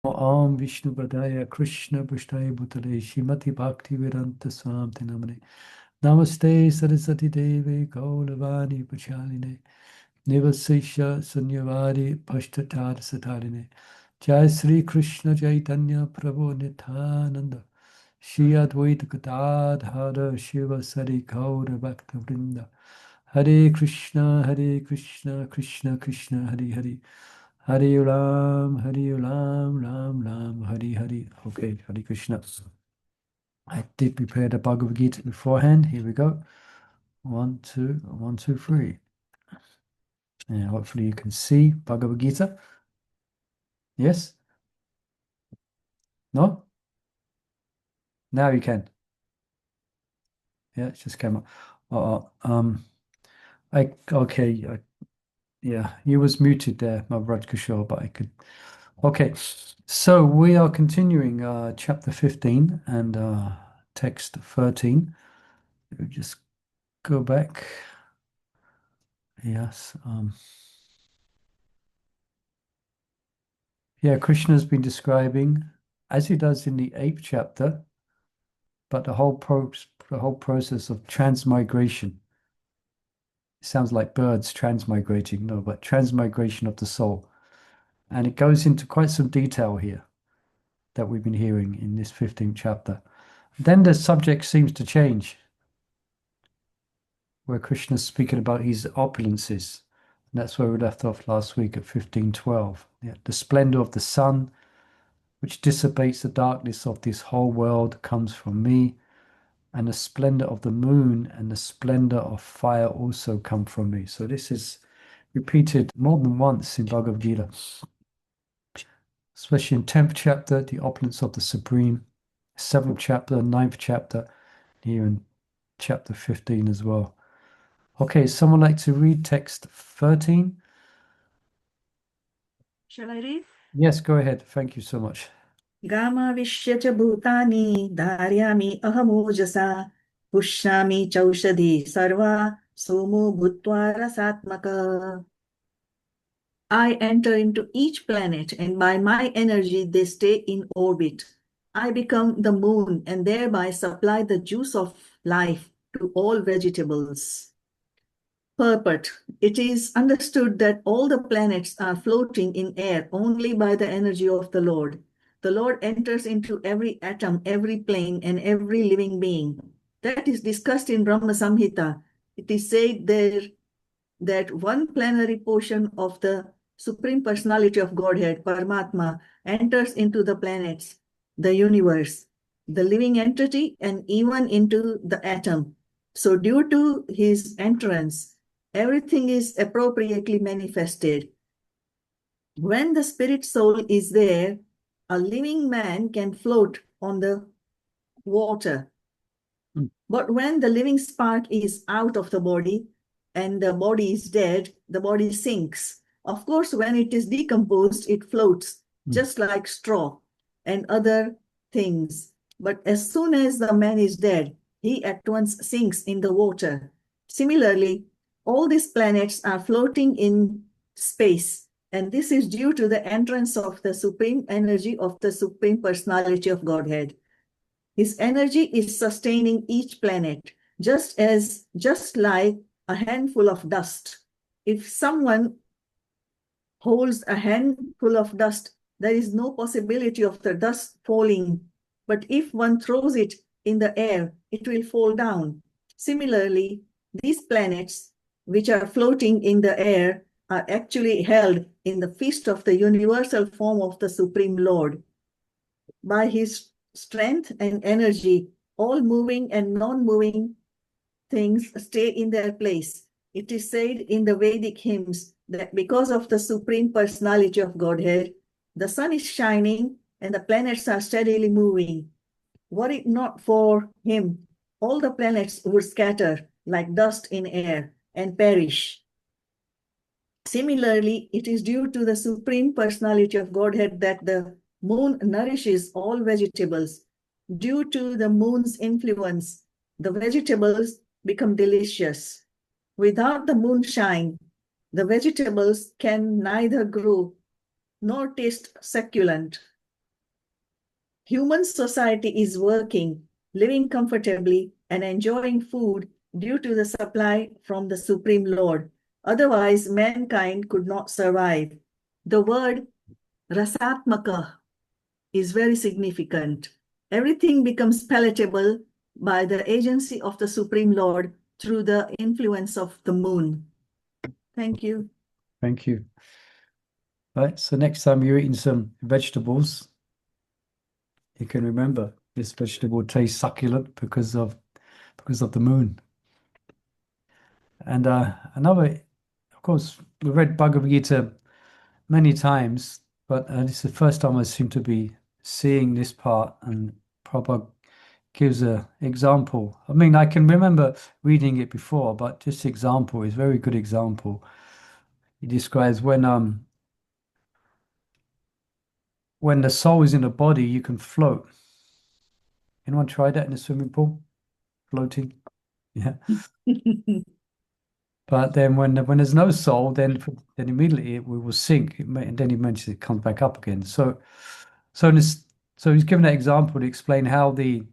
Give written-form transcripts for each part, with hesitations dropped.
Om Vishnu Padaya Krishna Pushtaya Bhutale Shrimati Bhakti Vedanta Swami Namane Namaste Saraswati Devi Gauravani Pachaline Nivasisha Sunyavadi Pashtatar Satarine Jai Sri Krishna Chaitanya Prabhu Nityananda Shri Advaita Gadadhara Shiva Sari Gaura Bhakta Vrinda Hare Krishna Krishna Krishna Hare Hare Hare Ram, Ram Ram, Hare Hare. Okay, Hare Krishna. I did prepare the Bhagavad Gita beforehand. Here we go. 1, 2, 1, 2, 3. And hopefully you can see Bhagavad Gita. Yes? No? Now you can. Yeah, it just came up. Yeah, you was muted there, my Raj Kishore, but I could. Okay, so we are continuing chapter 15 and text 13. We'll just go back. Yes. Yeah, Krishna's been describing, as he does in the 8th chapter, but the whole process of transmigration. It sounds like birds transmigrating, no, but transmigration of the soul. And it goes into quite some detail here that we've been hearing in this 15th chapter. Then the subject seems to change, where Krishna's speaking about his opulences. And that's where we left off last week at 15:12. Yeah, the splendor of the sun, which dissipates the darkness of this whole world, comes from me, and the splendor of the moon and the splendor of fire also come from me. So this is repeated more than once in Bhagavad Gita, especially in 10th chapter, the opulence of the Supreme, 7th chapter, 9th chapter, here in chapter 15 as well. Okay, someone like to read text 13? Shall I read? Yes, go ahead. Thank you so much. Gamavisya cha bhutani dharyami ahamojasa pushyami chaushadhi sarva somo bhutva rasatmaka. I enter into each planet, and by my energy they stay in orbit. I become the moon and thereby supply the juice of life to all vegetables. Purport. It is understood that all the planets are floating in air only by the energy of the Lord. The Lord enters into every atom, every plane, and every living being. That is discussed in Brahma Samhita. It is said there that one plenary portion of the Supreme Personality of Godhead, Paramatma, enters into the planets, the universe, the living entity, and even into the atom. So due to his entrance, everything is appropriately manifested. When the spirit soul is there, a living man can float on the water. But when the living spark is out of the body and the body is dead, the body sinks. Of course, when it is decomposed, it floats just like straw and other things. But as soon as the man is dead, he at once sinks in the water. Similarly, all these planets are floating in space, and this is due to the entrance of the supreme energy of the Supreme Personality of Godhead. His energy is sustaining each planet, just like a handful of dust. If someone holds a handful of dust, there is no possibility of the dust falling. But if one throws it in the air, it will fall down. Similarly, these planets, which are floating in the air, are actually held in the fist of the universal form of the Supreme Lord. By his strength and energy, all moving and non-moving things stay in their place. It is said in the Vedic hymns that because of the Supreme Personality of Godhead, the sun is shining and the planets are steadily moving. Were it not for him, all the planets would scatter like dust in air and perish. Similarly, it is due to the Supreme Personality of Godhead that the moon nourishes all vegetables. Due to the moon's influence, the vegetables become delicious. Without the moonshine, the vegetables can neither grow nor taste succulent. human society is working, living comfortably, and enjoying food due to the supply from the Supreme Lord. Otherwise, mankind could not survive. The word rasatmaka is very significant. Everything becomes palatable by the agency of the Supreme Lord through the influence of the moon. Thank you. Thank you. Right, so next time you're eating some vegetables, you can remember this vegetable tastes succulent because of the moon. And another, of course, we read Bhagavad Gita many times, but it's the first time I seem to be seeing this part, and Prabhupada gives an example. I mean, I can remember reading it before, but this example is a very good example. He describes when the soul is in the body, you can float. Anyone tried that in a swimming pool? Floating? Yeah. But then when there's no soul, then immediately we will sink. And then he mentions it comes back up again. So this so he's given that example to explain how the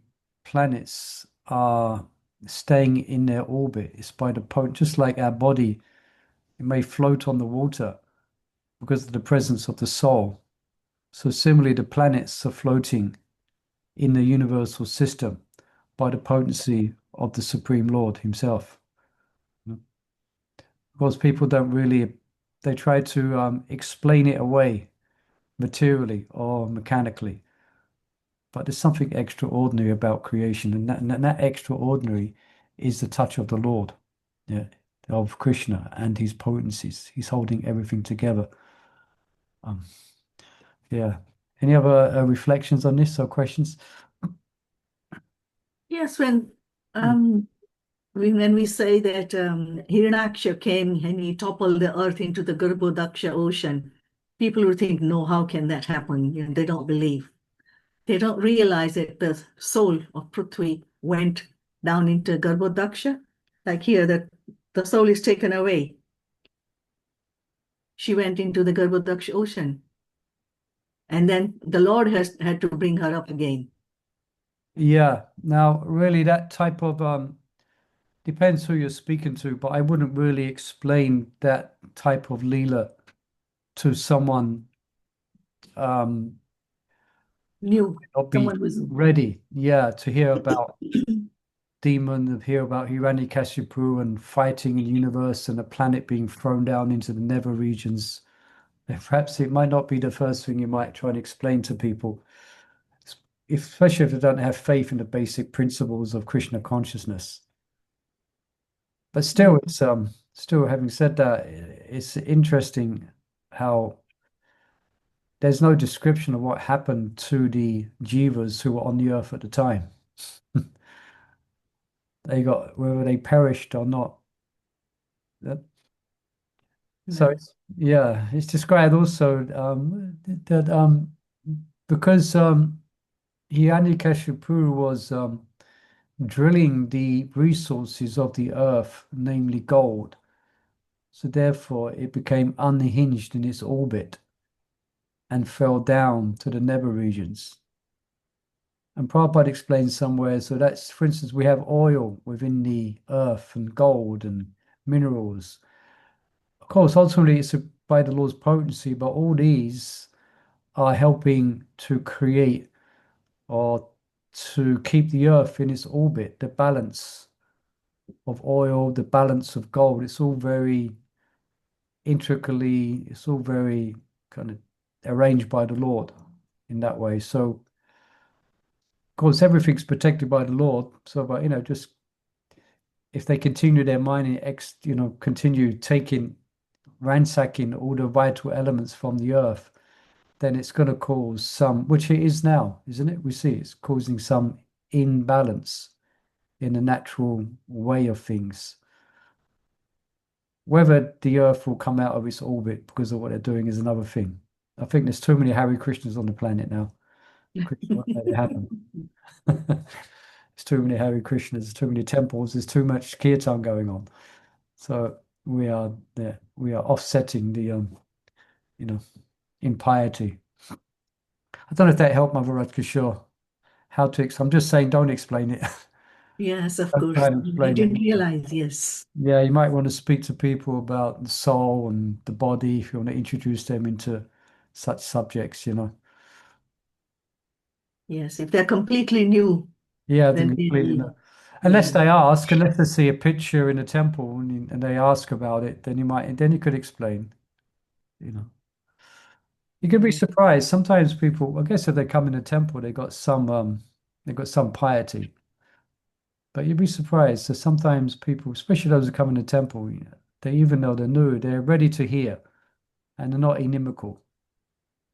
planets are staying in their orbit. It's by the point, just like our body, it may float on the water because of the presence of the soul. So similarly, the planets are floating in the universal system by the potency of the Supreme Lord himself. Of course, people don't really, they try to explain it away materially or mechanically. But there's something extraordinary about creation, and that extraordinary is the touch of the Lord, yeah, of Krishna and his potencies. He's holding everything together. Yeah. Any other reflections on this or questions? Yes, when we say that Hiranyaksha came and he toppled the earth into the Garbhodaksha ocean, people would think, no, how can that happen? You know, they don't believe. They don't realize that the soul of Prithvi went down into Garbhodaksha. Like here, that the soul is taken away. She went into the Garbhodaksha ocean. And then the Lord had to bring her up again. Yeah. Now, really, that type of depends who you're speaking to, but I wouldn't really explain that type of Leela to someone Knew not be someone was ready, yeah, to hear about demon, to hear about Hiranyakashipu and fighting in the universe and a planet being thrown down into the nether regions. Perhaps it might not be the first thing you might try and explain to people, especially if they don't have faith in the basic principles of Krishna consciousness. But still, it's still having said that, it's interesting how there's no description of what happened to the jivas who were on the earth at the time. They got whether they perished or not. So it's described also that because Hiranyakashipu was drilling the resources of the earth, namely gold. So therefore, it became unhinged in its orbit and fell down to the nether regions. And Prabhupada explains somewhere, so that's, for instance, we have oil within the earth and gold and minerals. Of course, ultimately it's by the Lord's potency, but all these are helping to create or to keep the earth in its orbit, the balance of oil, the balance of gold. It's all very intricately, it's all very kind of arranged by the Lord in that way. So, of course, everything's protected by the Lord. So, but just if they continue their mining, continue ransacking all the vital elements from the earth, then it's going to cause some, which it is now, isn't it? We see it's causing some imbalance in the natural way of things. Whether the earth will come out of its orbit because of what they're doing is another thing. I think there's too many Hare Krishnas on the planet now. Krishna won't let it happen. There's too many Hare Krishnas, there's too many temples, there's too much kirtan going on. So we are there, we are offsetting the impiety. I don't know if that helped, Mother Radkishore. how to. I'm just saying, don't explain it. Yes, of Don't try course. and I explain it. didn't realize. Yes. Yeah, you might want to speak to people about the soul and the body if you want to introduce them into such subjects, you know. Yes. If they're completely new, Yeah, they then completely maybe, know. yeah. Unless they see a picture in a temple and they ask about it, then you could explain, you know. You could be Yeah. surprised. Sometimes people, I guess if they come in a temple, they got some piety. But you'd be surprised. So sometimes people, especially those who come in a temple, you know, they even though they're new, they're ready to hear and they're not inimical.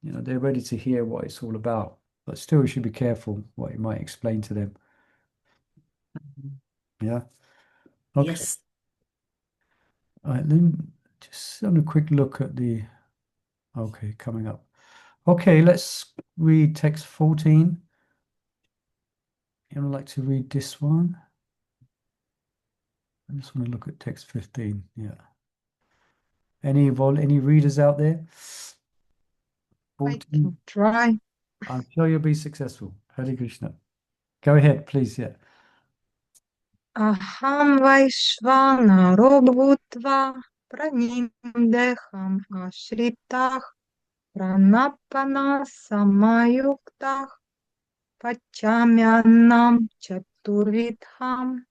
You know, they're ready to hear what it's all about. But still, you should be careful what you might explain to them. Yeah. Okay. Yes. All right. Then just have a quick look at the. Okay, coming up. Okay, let's read text 14. Anyone like to read this one? I just want to look at text 15. Yeah. Any readers out there? I 14. can try. I'm sure you'll be successful. Hare Krishna. Go ahead, please. Yeah. Aham Vaishvana Bhutva Pranim Deham Ashritah Pranapana Samayuktah Pachamyanam Chaturvidham.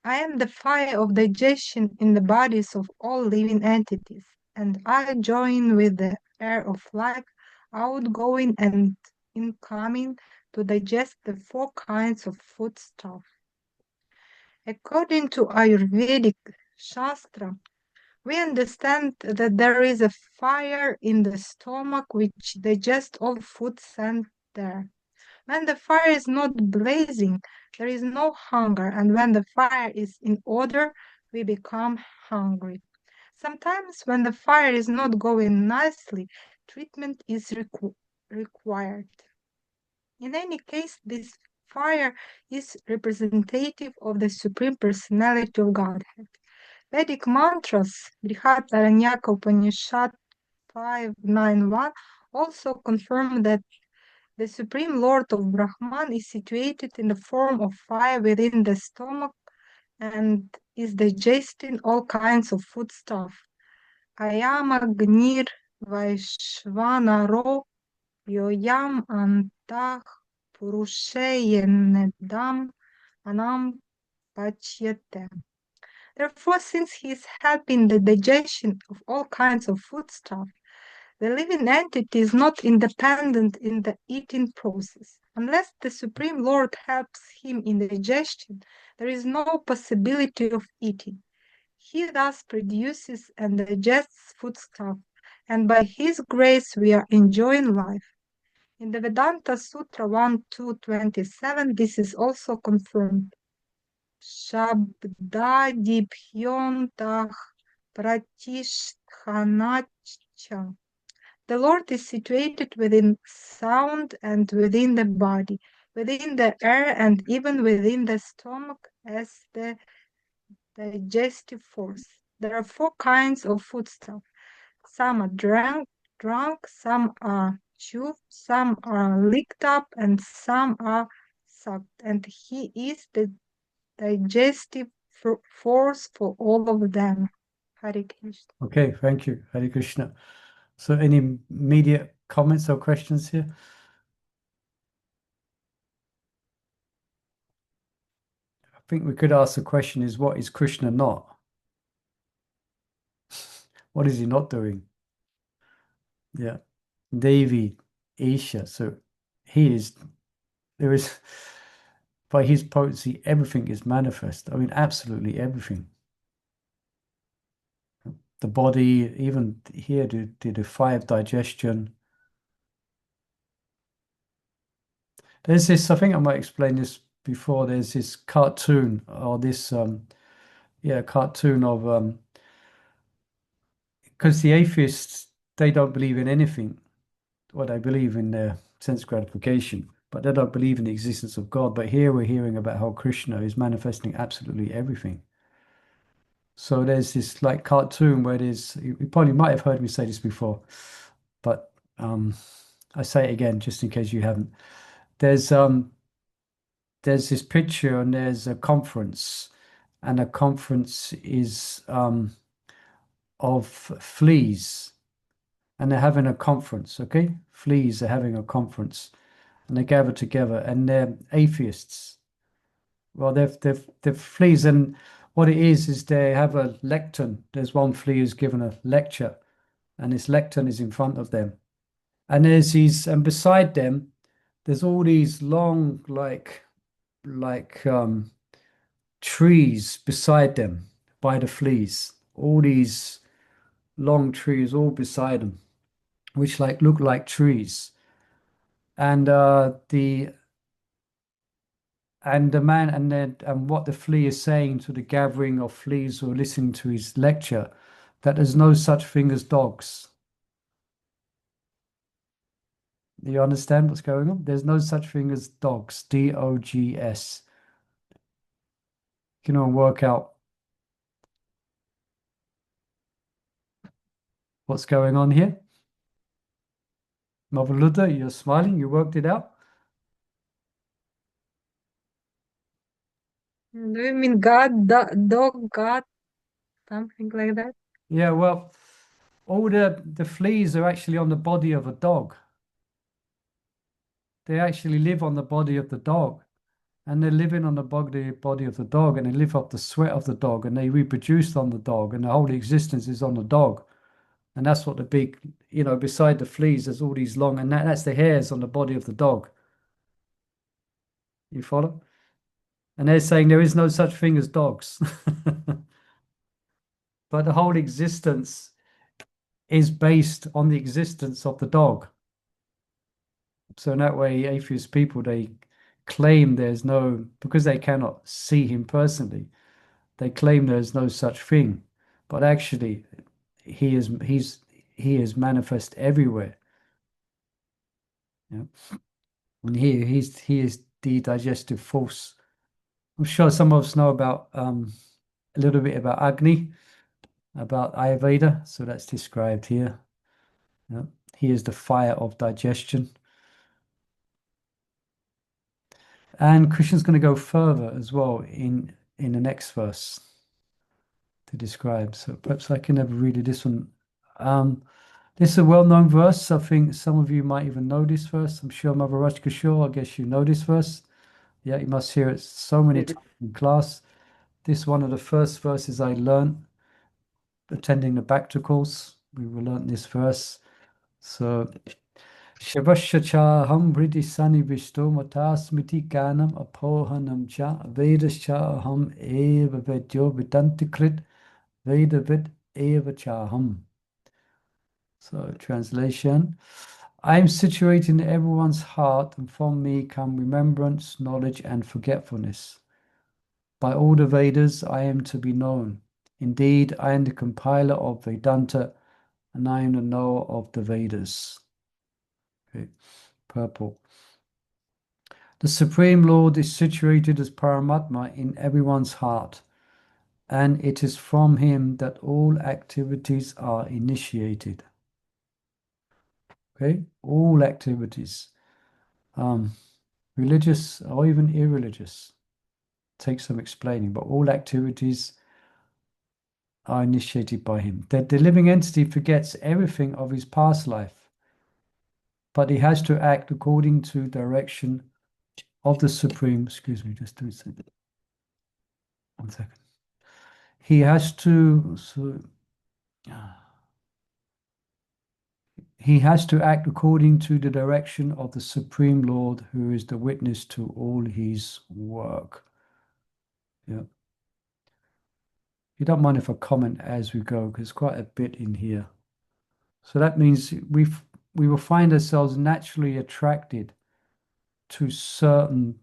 I am the fire of digestion in the bodies of all living entities, and I join with the air of life, outgoing and incoming, to digest the four kinds of foodstuff. According to Ayurvedic Shastra, we understand that there is a fire in the stomach which digests all food sent there. When the fire is not blazing, there is no hunger, and when the fire is in order, we become hungry. Sometimes, when the fire is not going nicely, treatment is required. In any case, this fire is representative of the Supreme Personality of Godhead. Vedic mantras, Brihadaranyaka Upanishad 591, also confirm that the Supreme Lord of Brahman is situated in the form of fire within the stomach and is digesting all kinds of foodstuff. Ayam Agnir Vaishvanaro Yoyam Antah Purushayenedam Anam Pachyate. Therefore, since he is helping the digestion of all kinds of foodstuff, the living entity is not independent in the eating process. Unless the Supreme Lord helps him in digestion, there is no possibility of eating. He thus produces and digests foodstuff, and by his grace we are enjoying life. In the Vedanta Sutra 1.2.27, this is also confirmed. Shabdadibhyontah pratishthanachcha. The Lord is situated within sound and within the body, within the air and even within the stomach as the digestive force. There are four kinds of foodstuff. Some are drunk, some are chewed, some are licked up, and some are sucked. And he is the digestive force for all of them. Hare Krishna. Okay, thank you. Hare Krishna. So any immediate comments or questions here? I think we could ask the question is what is Krishna not? What is he not doing? Yeah. Devi, Isha. So he is there is by his potency, everything is manifest. I mean, absolutely everything. The body, even here, the fire of digestion. There's this, I think I might explain this before. There's this cartoon or this cartoon of because the atheists they don't believe in anything. Well, they believe in their sense gratification, but they don't believe in the existence of God. But here we're hearing about how Krishna is manifesting absolutely everything. So there's this like cartoon where there's you probably might have heard me say this before, but I say it again just in case you haven't. there's this picture and there's a conference, and a conference is of fleas, and they're having a conference, okay? Fleas are having a conference, and they gather together, and they're atheists. Well, they're fleas, and what it is they have a lectern. There's one flea who's given a lecture, and this lectern is in front of them. And and beside them, there's all these long, like trees beside them by the fleas. All these long trees all beside them, which look like trees. And the man and what the flea is saying to the gathering of fleas who are listening to his lecture, that there's no such thing as dogs. Do you understand what's going on? There's no such thing as dogs, dogs. You know, work out what's going on here. Mavaluddha, you're smiling, you worked it out? Do you mean God, dog, God, something like that? Yeah, well, all the fleas are actually on the body of a dog. They actually live on the body of the dog. And they're living on the body of the dog, and they live off the sweat of the dog, and they reproduce on the dog, and the whole existence is on the dog. And that's what the big, beside the fleas, there's all these long, and that's the hairs on the body of the dog. You follow? And they're saying there is no such thing as dogs. But the whole existence is based on the existence of the dog. So in that way, atheist people, they claim there's no, because they cannot see him personally, they claim there's no such thing. But actually, he is manifest everywhere. Yeah. And he is the digestive force. I'm sure some of us know about a little bit about Agni, about Ayurveda. So that's described here. Yeah. He is the fire of digestion. And Krishna's going to go further as well in the next verse to describe. So perhaps I can never read it, this one. This is a well-known verse. I think some of you might even know this verse. I'm sure Maharaj Kishore, I guess you know this verse. Yeah, you must hear it so many times in class. This is one of the first verses I learned attending the Bhakti course. We will learn this verse. So, Shavasya cha ham hridi sani vishto matasmiti ganam apohanam cha Vedas cha ham eva vedyo Vedānta Vedavid eva chaham. So, translation. I am situated in everyone's heart, and from me come remembrance, knowledge, and forgetfulness. By all the Vedas, I am to be known. Indeed, I am the compiler of Vedānta, and I am the knower of the Vedas. Okay. Purple. The Supreme Lord is situated as Paramatma in everyone's heart, and it is from him that all activities are initiated. Okay, all activities, religious or even irreligious, takes some explaining, but all activities are initiated by him. The living entity forgets everything of his past life, but he has to act according to direction of the Supreme. Excuse me, just do a second. 1 second. He has to act according to the direction of the Supreme Lord, who is the witness to all his work. Yeah. You don't mind if I comment as we go, because quite a bit in here. So that means we will find ourselves naturally attracted to certain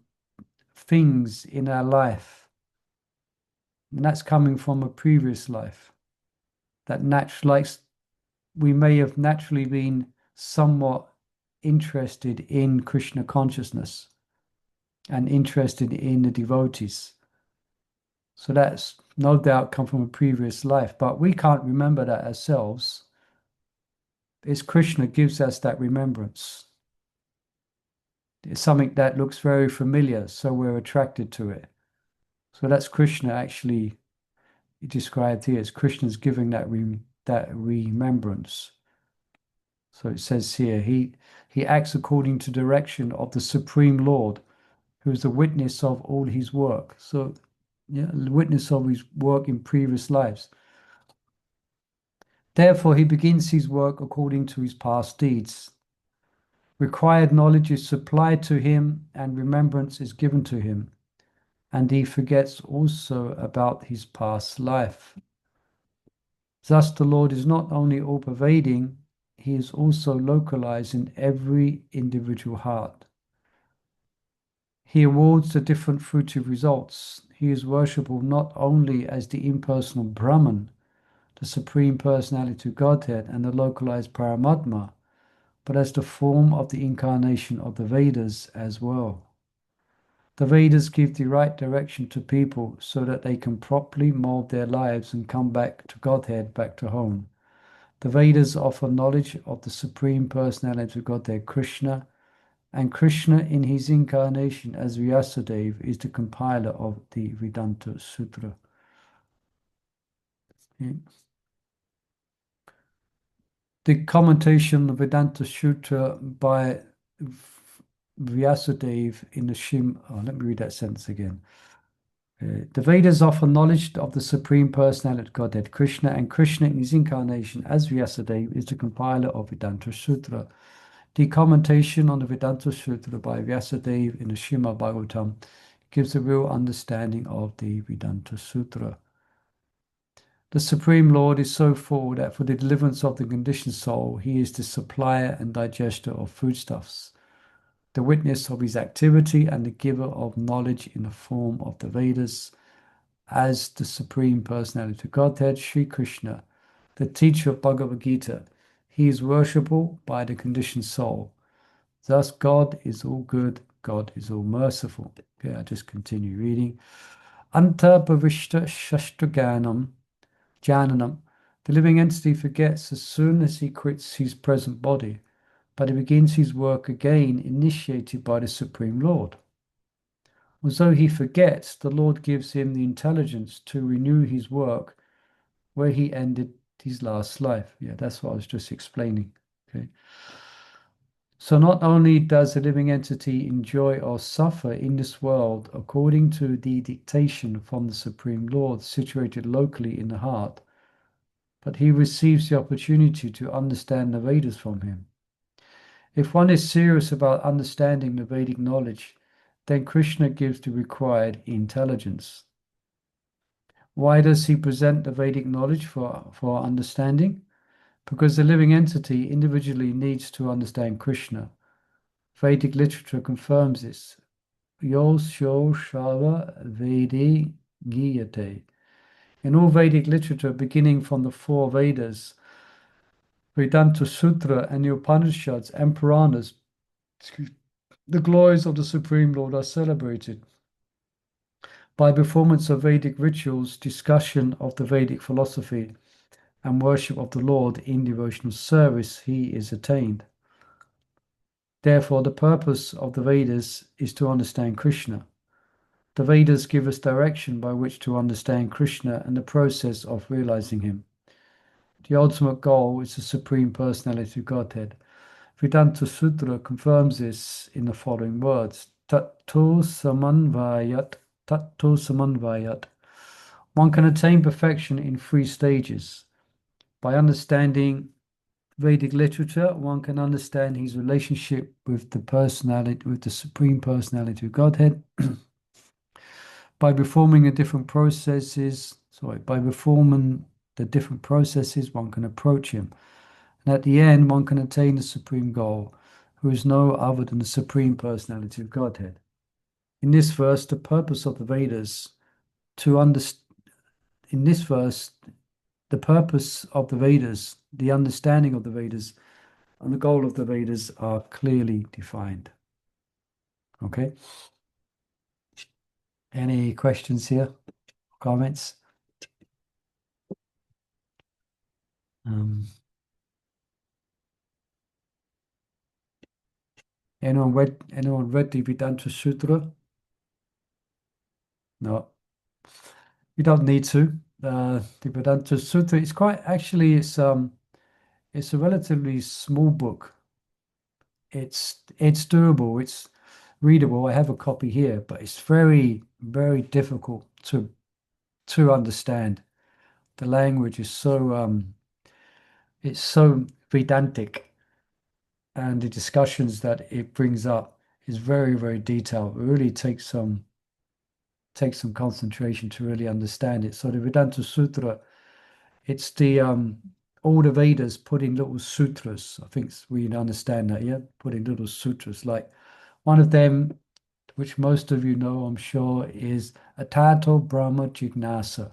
things in our life. And that's coming from a previous life. That we may have naturally been somewhat interested in Krishna consciousness and interested in the devotees. So that's no doubt come from a previous life, but we can't remember that ourselves. It's Krishna gives us that remembrance. It's something that looks very familiar, so we're attracted to it. So that's Krishna actually described here. It's Krishna's giving that remembrance. So it says here, he acts according to direction of the Supreme Lord, who is the witness of all his work. So, yeah, the witness of his work in previous lives. Therefore, he begins his work according to his past deeds. Required knowledge is supplied to him, and remembrance is given to him, and he forgets also about his past life. Thus, the Lord is not only all-pervading, he is also localized in every individual heart. He awards the different fruitive results. He is worshipable not only as the impersonal Brahman, the Supreme Personality of Godhead, and the localized Paramatma, but as the form of the incarnation of the Vedas as well. The Vedas give the right direction to people so that they can properly mold their lives and come back to Godhead, back to home. The Vedas offer knowledge of the Supreme Personality of Godhead, Krishna, and Krishna in his incarnation as Vyasadeva is the compiler of the Vedānta Sutra. Yeah. The commentation of Vedānta Sutra by Vyasadeva in the let me read that sentence again. The Vedas offer knowledge of the Supreme Personality of Godhead, Krishna, and Krishna in his incarnation as Vyasadeva is the compiler of Vedānta Sutra. The commentation on the Vedānta Sutra by Vyasadeva in the Srimad Bhagavatam gives a real understanding of the Vedānta Sutra. The Supreme Lord is so full that for the deliverance of the conditioned soul, he is the supplier and digester of foodstuffs, the witness of his activity and the giver of knowledge in the form of the Vedas, as the Supreme Personality of Godhead, Sri Krishna, the teacher of Bhagavad Gita. He is worshipable by the conditioned soul. Thus, God is all good, God is all merciful. Okay, I'll just continue reading. Anta bhavishta shastraganam jananam. The living entity forgets as soon as he quits his present body, but he begins his work again, initiated by the Supreme Lord. Although he forgets, the Lord gives him the intelligence to renew his work where he ended his last life. Yeah, that's what I was just explaining. Okay. So not only does the living entity enjoy or suffer in this world according to the dictation from the Supreme Lord situated locally in the heart, but he receives the opportunity to understand the Vedas from him. If one is serious about understanding the Vedic knowledge, then Krishna gives the required intelligence. Why does he present the Vedic knowledge for understanding? Because the living entity individually needs to understand Krishna. Vedic literature confirms this. Yosho Shava Vedi Giyate. In all Vedic literature, beginning from the four Vedas, Vedānta Sutra, and the Upanishads and Puranas, the glories of the Supreme Lord are celebrated. By performance of Vedic rituals, discussion of the Vedic philosophy, and worship of the Lord in devotional service, he is attained. Therefore, the purpose of the Vedas is to understand Krishna. The Vedas give us direction by which to understand Krishna and the process of realizing him. The ultimate goal is the Supreme Personality of Godhead. Vedānta Sutra confirms this in the following words. Tattva samanvayat, tattva samanvayat. One can attain perfection in 3 stages. By understanding Vedic literature, one can understand his relationship with the personality, with the Supreme Personality of Godhead. By performing the different processes, one can approach him. And at the end, one can attain the supreme goal, who is no other than the Supreme Personality of Godhead. In this verse, the purpose of the Vedas the understanding of the Vedas, and the goal of the Vedas are clearly defined. Okay? Any questions here? Comments? Anyone read the Vedanta Sutra? No, you don't need to. The Vedanta Sutra is quite actually it's a relatively small book. It's doable. It's readable. I have a copy here, but it's very, very difficult to understand. The language is so it's so Vedantic, and the discussions that it brings up is very, very detailed. It really takes some concentration to really understand it. So the Vedanta Sutra, it's the all the Vedas put in little sutras. I think we understand that, yeah? Put in little sutras. Like one of them, which most of you know, I'm sure, is Atato Brahma Jignasa.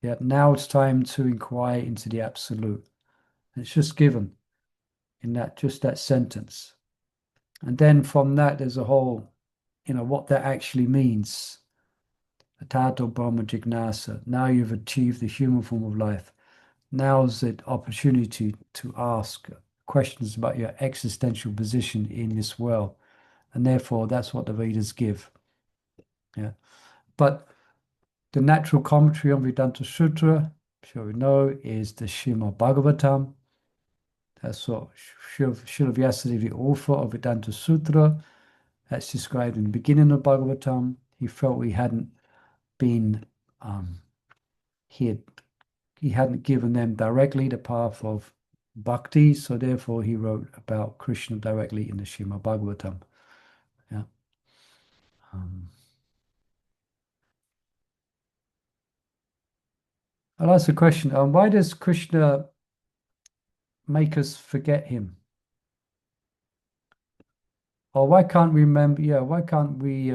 Yeah, now it's time to inquire into the absolute. It's just given in that sentence. And then from that, there's a whole, what that actually means. Atato Brahma Jignasa. Now you've achieved the human form of life. Now's the opportunity to ask questions about your existential position in this world. And therefore, that's what the Vedas give. Yeah. But the natural commentary on Vedanta Sutra, I'm sure you know, is the Srimad Bhagavatam. That's what Srila Vyasadeva, the author of Vedanta Sutra, that's described in the beginning of Bhagavatam. He felt he hadn't been, he hadn't given them directly the path of bhakti, so therefore he wrote about Krishna directly in the Srimad Bhagavatam. Yeah. I'll ask a question. Why does Krishna make us forget him? Or why can't we remember? Yeah, why can't we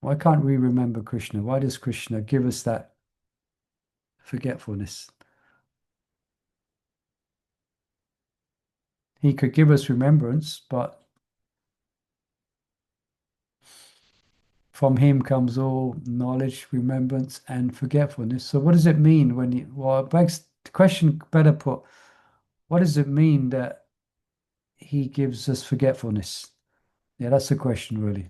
remember Krishna? Why does Krishna give us that forgetfulness? He could give us remembrance, but from him comes all knowledge, remembrance, and forgetfulness. So what does it mean when you, well, it begs the question better put, what does it mean that he gives us forgetfulness? Yeah, that's the question, really.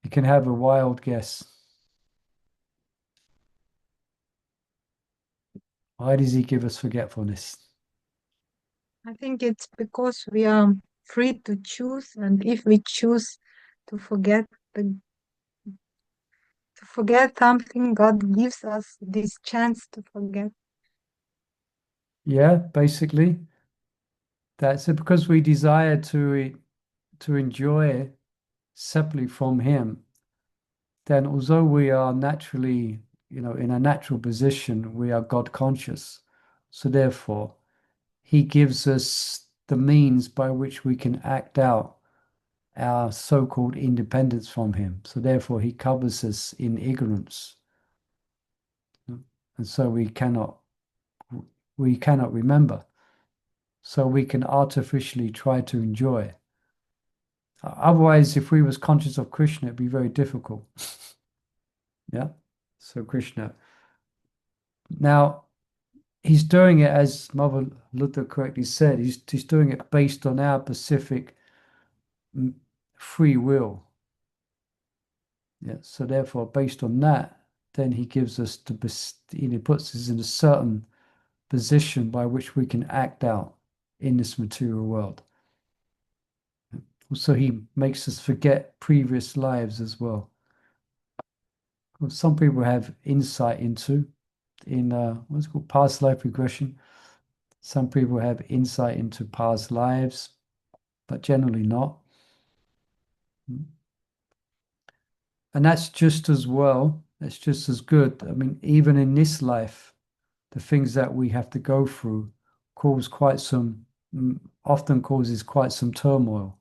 You can have a wild guess. Why does he give us forgetfulness? I think it's because we are free to choose, and if we choose to forget something, God gives us this chance to forget. Yeah, basically. That's it, because we desire to enjoy separately from him, then although we are naturally, in a natural position, we are God conscious. So therefore, he gives us the means by which we can act out our so-called independence from him. So therefore, he covers us in ignorance. And so we cannot remember. So we can artificially try to enjoy. Otherwise, if we was conscious of Krishna, it'd be very difficult. Yeah. So Krishna. Now, he's doing it, as Mother Luther correctly said, he's doing it based on our specific free will. Yeah. So therefore, based on that, then he gives us he puts us in a certain position by which we can act out in this material world. So he makes us forget previous lives as well. Some people have insight into in what's called past life regression. Some people have insight into past lives, but generally not. And that's just as well, that's just as good. I mean, even in this life, the things that we have to go through often causes quite some turmoil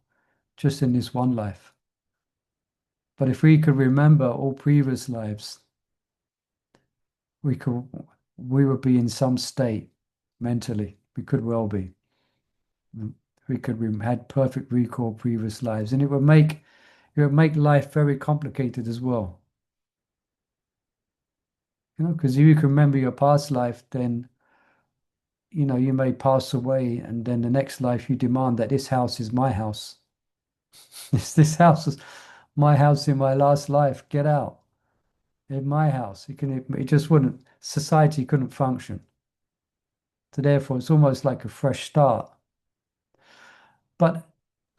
just in this one life. But if we could remember all previous lives, we would be in some state mentally. We could well be. We could had perfect recall of previous lives, and it would make life very complicated as well. because if you can remember your past life, then you may pass away, and then the next life you demand that this house is my house. This house is my house in my last life. Get out. In my house. It just wouldn't, society couldn't function. So therefore, it's almost like a fresh start. But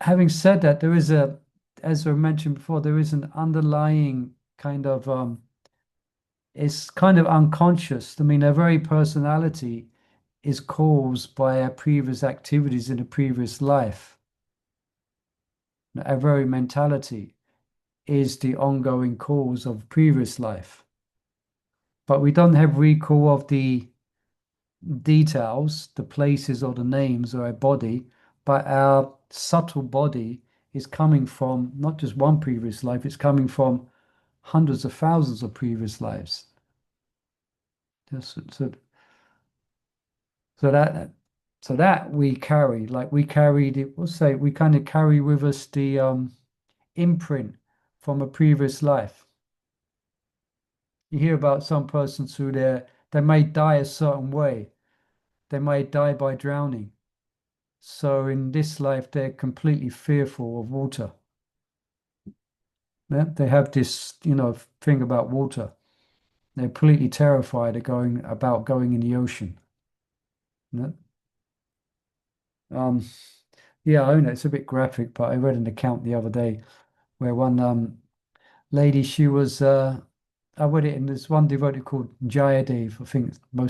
having said that, as I mentioned before, there is an underlying kind of, it's kind of unconscious. I mean, their very personality is caused by our previous activities in a previous life. Our very mentality is the ongoing cause of previous life. But we don't have recall of the details, the places or the names of our body, but our subtle body is coming from not just one previous life, it's coming from hundreds of thousands of previous lives. So, so that so that we carry, like we carried it, we'll say we kind of carry with us the imprint from a previous life. You hear about some persons who they may die a certain way. They may die by drowning. So in this life, they're completely fearful of water. Yeah? They have this, thing about water. They're completely terrified of going in the ocean. Yeah? Yeah, I know it's a bit graphic, but I read an account the other day where one lady, she was I read it in this one devotee called Jayadev. I think a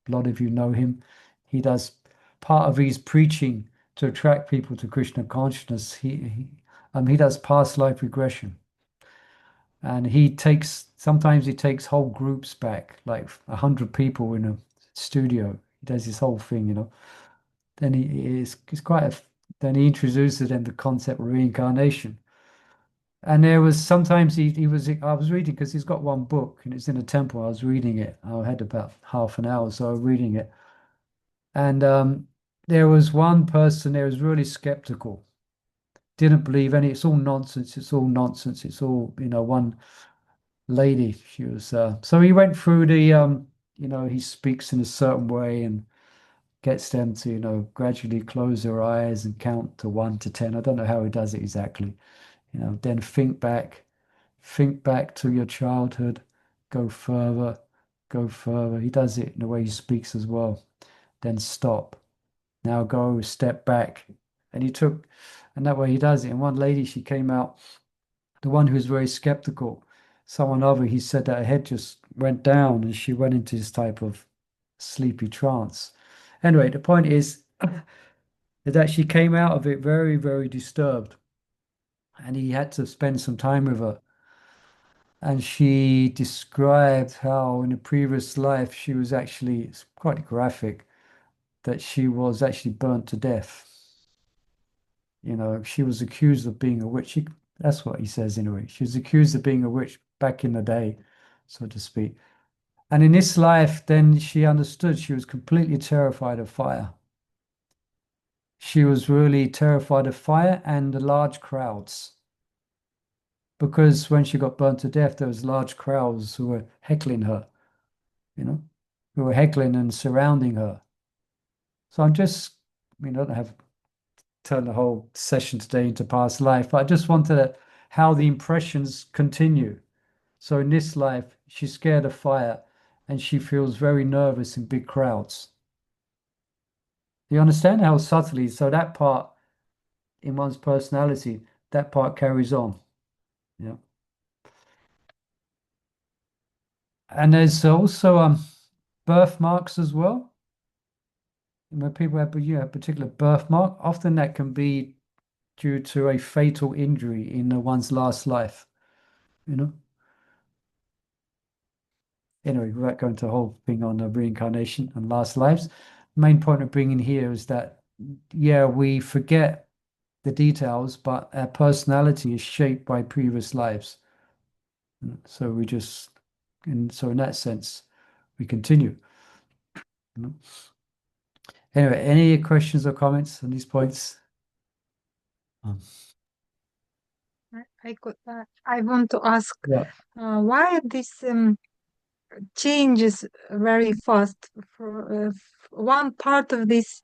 lot of you know him. He does part of his preaching to attract people to Krishna consciousness. He does past life regression, and sometimes he takes whole groups back, like 100 people in a studio. He does this whole thing. Then he is it's quite a then he introduces them the concept of reincarnation. And there was sometimes I was reading because he's got one book and it's in a temple. I was reading it. I had about half an hour, so I was reading it. And there was one person there was really skeptical, didn't believe any. It's all nonsense. It's all nonsense. It's all, one lady. She was, so he went through he speaks in a certain way and gets them to, gradually close their eyes and count to 1 to 10. I don't know how he does it exactly. Then think back to your childhood, go further, go further. He does it in the way he speaks as well. Then stop. Now go, step back. And that way he does it. And one lady, she came out, the one who was very skeptical, he said that her head just went down and she went into this type of sleepy trance. Anyway, the point is that she came out of it very, very disturbed. And he had to spend some time with her. And she described how in a previous life she was actually, it's quite graphic, that she was actually burnt to death. She was accused of being a witch. That's what he says anyway. She was accused of being a witch back in the day, so to speak. And in this life, then she understood she was completely terrified of fire. She was really terrified of fire and the large crowds. Because when she got burnt to death, there was large crowds who were heckling her, who were heckling and surrounding her. So I don't have to turn the whole session today into past life, but I just wanted how the impressions continue. So in this life, she's scared of fire and she feels very nervous in big crowds. You understand how subtly, so that part in one's personality, that part carries on. Yeah. And there's also birthmarks as well. When people have a particular birthmark, often that can be due to a fatal injury in one's last life. Anyway, without going to the whole thing on reincarnation and last lives, the main point of bringing here is that, we forget the details, but our personality is shaped by previous lives. So so in that sense, we continue. Anyway, any questions or comments on these points? I want to ask Yeah. why this changes very fast. One part of this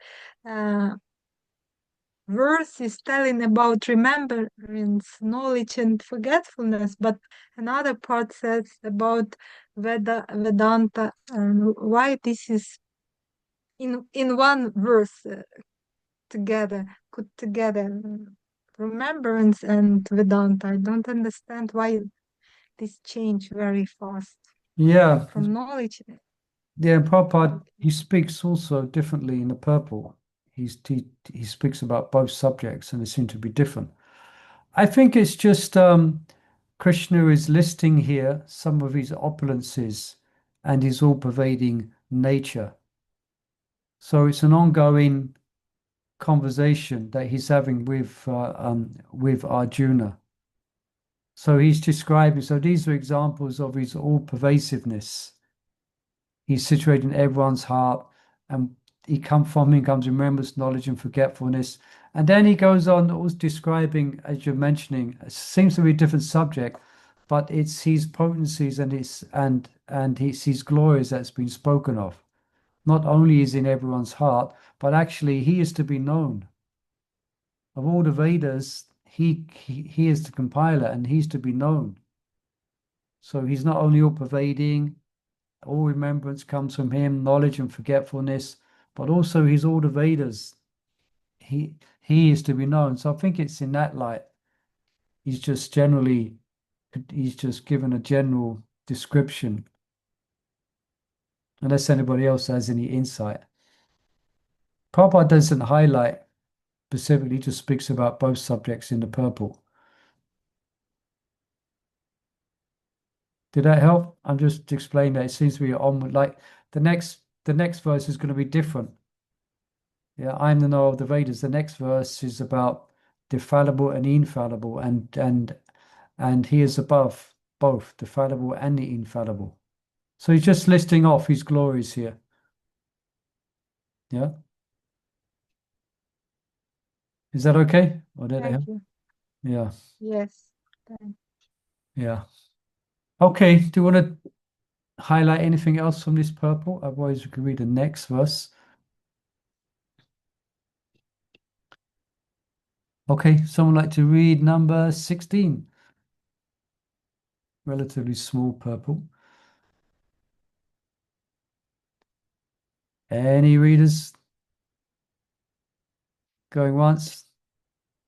verse is telling about remembrance, knowledge, and forgetfulness, but another part says about Vedanta, and why this is in one verse together, put together, remembrance and Vedanta. I don't understand why this change very fast Yeah, from knowledge. yeah. Prabhupada, he speaks also differently in the purple. He speaks about both subjects, and they seem to be different. I think it's just Krishna is listing here some of his opulences and his all-pervading nature. So it's an ongoing conversation that he's having with Arjuna. So he's describing, so these are examples of his all-pervasiveness. He's situated in everyone's heart, and from him comes remembrance, knowledge, and forgetfulness. And then he goes on, always describing, as you're mentioning, it seems to be a different subject, but it's his potencies and his glories that's been spoken of. Not only is in everyone's heart, but actually he is to be known. Of all the Vedas, he is the compiler, and he's to be known. So he's not only all pervading, all remembrance comes from him, knowledge and forgetfulness, but also he's all the Vedas. He is to be known. So I think it's in that light. He's just given a general description, unless anybody else has any insight. Prabhupada doesn't highlight specifically, just speaks about both subjects in the purple. Did that help? I'm just explaining that it seems to be onward. Like the next verse is going to be different. Yeah, I'm the knower of the Vedas. The next verse is about the fallible and the infallible, and he is above both the fallible and the infallible. So he's just listing off his glories here. Yeah. Is that okay? Or did I help? Thank you. Yeah. Yes. Thank Yeah. Okay. Do you want to highlight anything else from this purple? Otherwise, we can read the next verse. Okay. Someone like to read number 16? Relatively small purple. Any readers? Going once?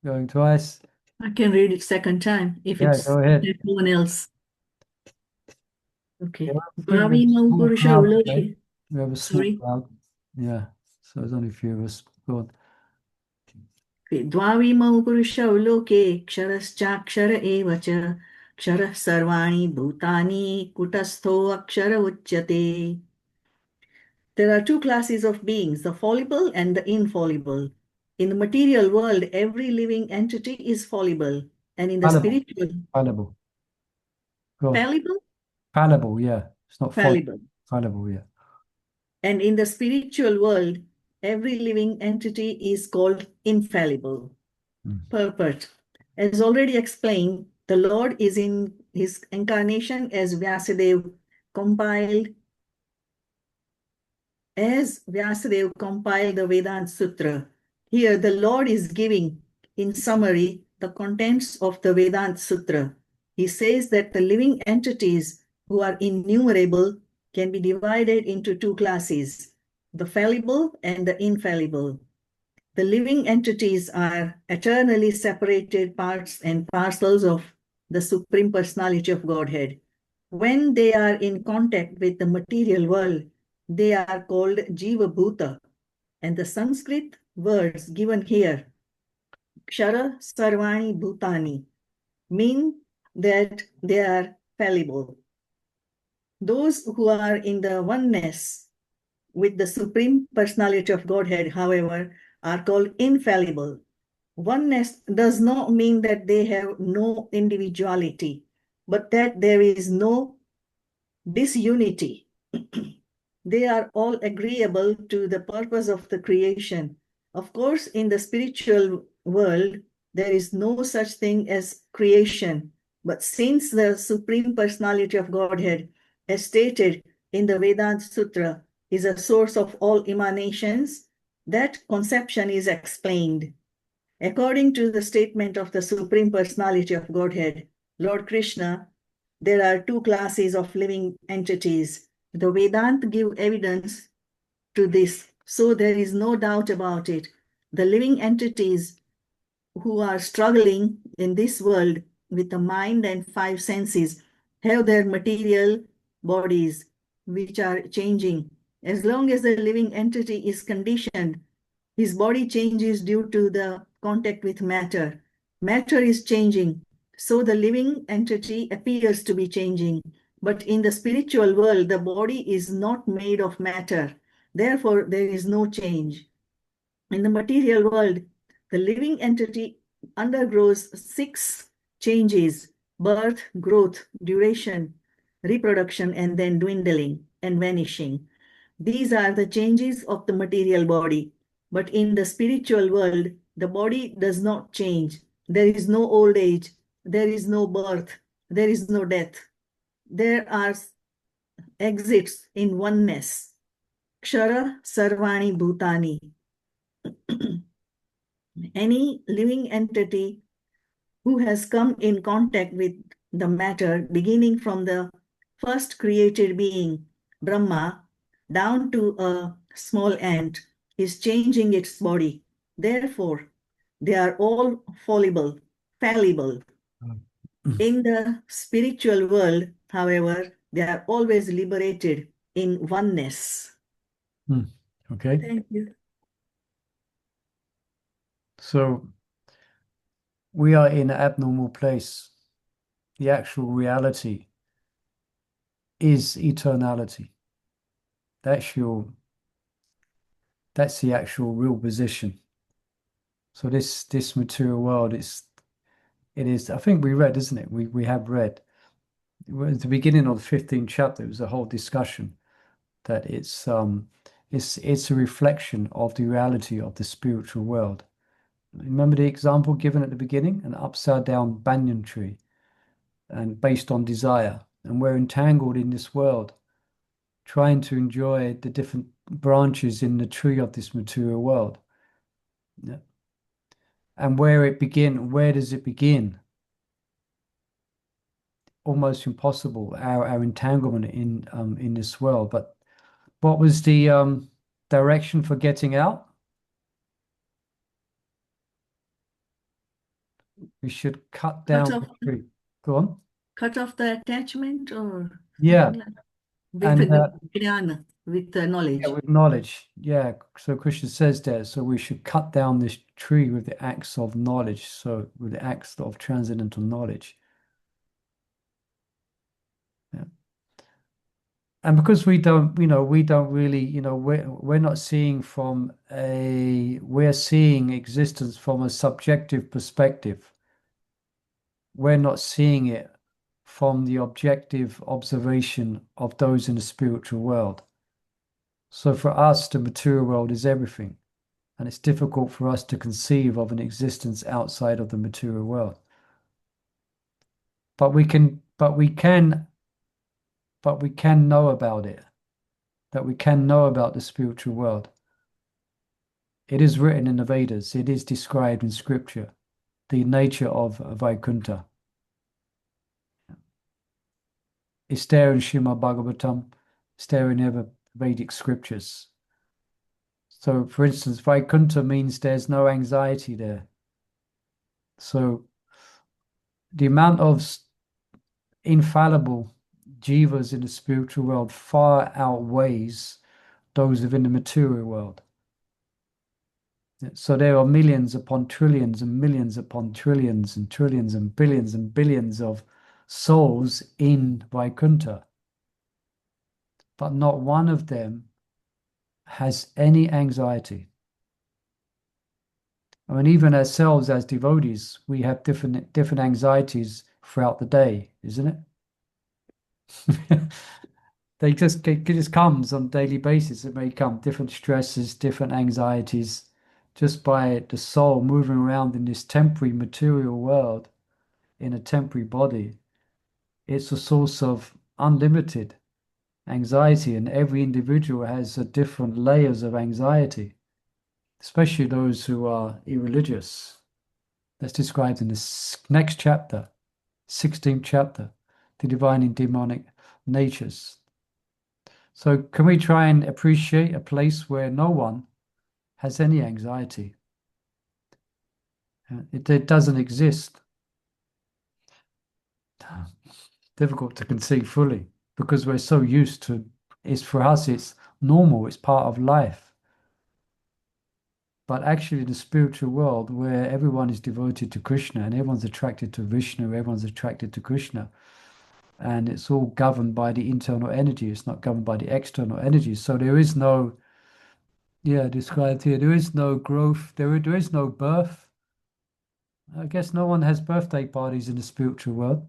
Going twice? I can read it second time if Yeah, it's go ahead. everyone else. Okay. Yeah, I think we have a Dvavimau small purusha crowd uloke. today. We have a small Sorry. crowd. Yeah. So there's only a few of us. Go on. Okay. Dvavimau purusha uloke ksharaschaksara eva cha ksharah sarvani bhutani kutastho akshara uchyate. There are two classes of beings, the fallible and the infallible. In the material world, every living entity is fallible, and in the Fallible. spiritual, Fallible. Go on. fallible, Fallible, yeah. It's not fallible. fallible, yeah. And in the spiritual world, every living entity is called infallible. Purport. As already explained, the Lord is in his incarnation as Vyasadeva compiled the Vedanta Sutra. Here, the Lord is giving, in summary, the contents of the Vedanta Sutra. He says that the living entities, who are innumerable, can be divided into two classes, the fallible and the infallible. The living entities are eternally separated parts and parcels of the Supreme Personality of Godhead. When they are in contact with the material world, they are called Jiva Bhuta, and the Sanskrit words given here, Kshara Sarvani Bhutani, mean that they are fallible. Those who are in the oneness with the Supreme Personality of Godhead, however, are called infallible. Oneness does not mean that they have no individuality, but that there is no disunity. They are all agreeable to the purpose of the creation. Of course, in the spiritual world, there is no such thing as creation. But since the Supreme Personality of Godhead has stated in the Vedānta Sutra is a source of all emanations, that conception is explained. According to the statement of the Supreme Personality of Godhead, Lord Krishna, there are two classes of living entities. The Vedanta give evidence to this, so there is no doubt about it. The living entities who are struggling in this world with the mind and five senses have their material bodies, which are changing. As long as the living entity is conditioned, his body changes due to the contact with matter. Matter is changing, so the living entity appears to be changing. But in the spiritual world, the body is not made of matter. Therefore, there is no change. In the material world, the living entity undergoes 6 changes: birth, growth, duration, reproduction, and then dwindling and vanishing. These are the changes of the material body. But in the spiritual world, the body does not change. There is no old age. There is no birth. There is no death. There are exits in oneness. Kshara Sarvani Bhutani. Any living entity who has come in contact with the matter, beginning from the first created being, Brahma, down to a small ant, is changing its body. Therefore, they are all fallible. In the spiritual world, however, they are always liberated in oneness. Okay. Thank you. So we are in an abnormal place. The actual reality is eternality. That's the actual real position. So this material world it is, I think we read, isn't it? We have read. At the beginning of the 15th chapter, it was a whole discussion that it's a reflection of the reality of the spiritual world. Remember the example given at the beginning? An upside down banyan tree, and based on desire. And we're entangled in this world, trying to enjoy the different branches in the tree of this material world. Yeah. And where does it begin? Almost impossible, our entanglement in this world. But what was the direction for getting out? We should cut down the tree. Go on. Cut off the attachment, or Yeah. with And jnana, with the knowledge. yeah, with knowledge. Yeah. So Krishna says there, so we should cut down this tree with the axe of knowledge. So with the axe of transcendental knowledge. Yeah. And because we don't really, we're not seeing we're seeing existence from a subjective perspective. We're not seeing it from the objective observation of those in the spiritual world. So for us, the material world is everything, and it's difficult for us to conceive of an existence outside of the material world. But we can know about it, that we can know about the spiritual world. It is written in the Vedas, it is described in scripture, the nature of Vaikuntha. It's there in Srimad Bhagavatam, it's there in other Vedic scriptures. So, for instance, Vaikuntha means there's no anxiety there. So, the amount of infallible jivas in the spiritual world far outweighs those within the material world. So there are millions upon trillions and millions upon trillions and trillions and billions of souls in Vaikuntha. But not one of them has any anxiety. I mean, even ourselves as devotees, we have different anxieties throughout the day, isn't it? It just comes on a daily basis. It may come different stresses, different anxieties, just by the soul moving around in this temporary material world, in a temporary body. It's a source of unlimited anxiety, and every individual has a different layers of anxiety, especially those who are irreligious. That's described in the next chapter, 16th chapter, the divine and demonic natures. So can we try and appreciate a place where no one has any anxiety? It doesn't exist. Difficult to conceive fully because we're so used to it's for us, it's normal, it's part of life. But actually, the spiritual world where everyone is devoted to Krishna and everyone's attracted to Vishnu, everyone's attracted to Krishna, and it's all governed by the internal energy, it's not governed by the external energy. So there is no, described here, there is no growth, there is no birth. I guess no one has birthday parties in the spiritual world.